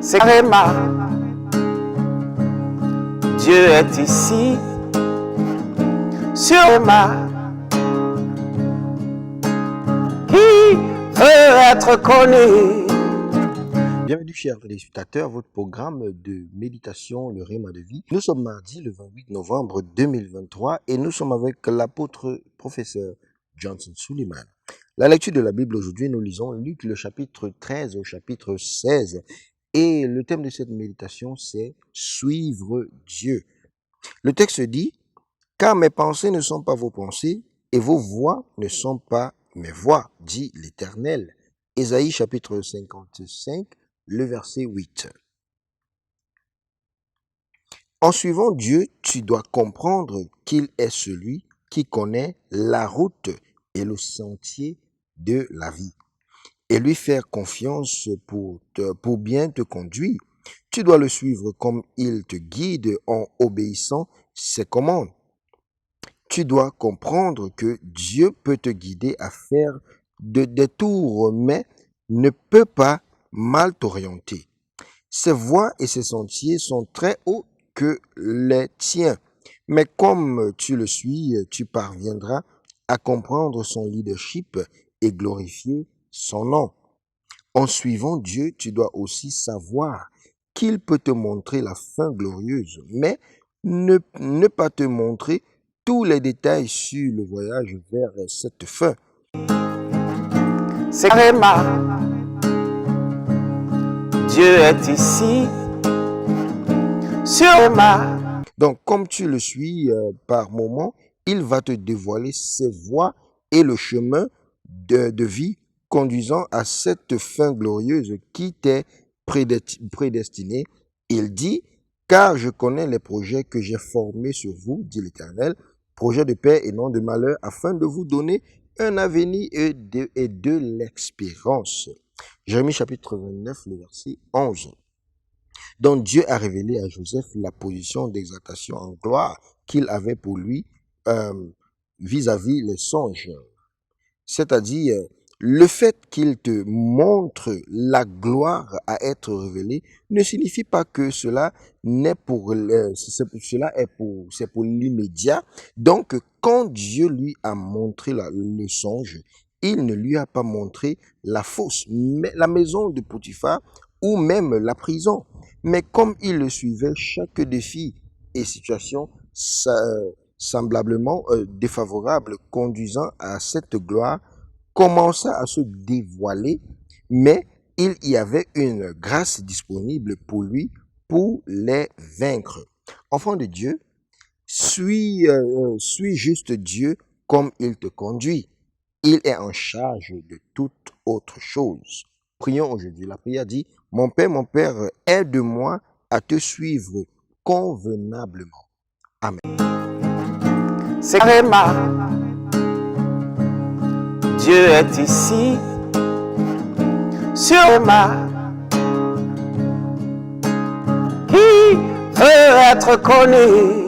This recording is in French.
C'est Réma. Dieu est ici, sur Réma. Qui veut être connu? Bienvenue chers téléspectateurs, votre programme de méditation, le Réma de vie. Nous sommes mardi le 28 novembre 2023 et nous sommes avec l'apôtre professeur Johnson Suleiman. La lecture de la Bible aujourd'hui, nous lisons Luc le chapitre 13 au chapitre 16 et le thème de cette méditation c'est « Suivre Dieu ». Le texte dit « Car mes pensées ne sont pas vos pensées et vos voix ne sont pas mes voix, dit l'Éternel. » Ésaïe chapitre 55, le verset 8. En suivant Dieu, tu dois comprendre qu'il est celui qui connaît la route et le sentier de la vie et lui faire confiance pour bien te conduire. Tu dois le suivre comme il te guide en obéissant ses commandes. Tu dois comprendre que Dieu peut te guider à faire de détours, mais ne peut pas mal t'orienter. Ses voies et ses sentiers sont très hauts que les tiens, mais comme tu le suis, tu parviendras à comprendre son leadership et glorifier son nom. En suivant Dieu, tu dois aussi savoir qu'il peut te montrer la fin glorieuse, mais ne pas te montrer tous les détails sur le voyage vers cette fin. C'est Réma. Dieu est ici, sur Réma. Donc, comme tu le suis par moment, il va te dévoiler ses voies et le chemin de vie conduisant à cette fin glorieuse qui t'est prédestinée. Il dit, car je connais les projets que j'ai formés sur vous, dit l'Éternel, projets de paix et non de malheur, afin de vous donner un avenir et de l'espérance. Jérémie chapitre 29, le verset 11. Donc Dieu a révélé à Joseph la position d'exaltation en gloire qu'il avait pour lui vis-à-vis les songes. C'est-à-dire, le fait qu'il te montre la gloire à être révélée ne signifie pas que cela n'est c'est pour l'immédiat. Donc, quand Dieu lui a montré le songe, il ne lui a pas montré la fosse, mais la maison de Potiphar ou même la prison. Mais comme il le suivait, chaque défi et situation semblablement défavorable conduisant à cette gloire commença à se dévoiler, mais il y avait une grâce disponible pour lui pour les vaincre. Enfant de Dieu, suis juste Dieu comme il te conduit. Il est en charge de toute autre chose. Prions aujourd'hui. La prière dit, mon Père, aide-moi à te suivre convenablement. Amen. C'est Réma. Dieu est ici, sur Réma. Qui veut être connu?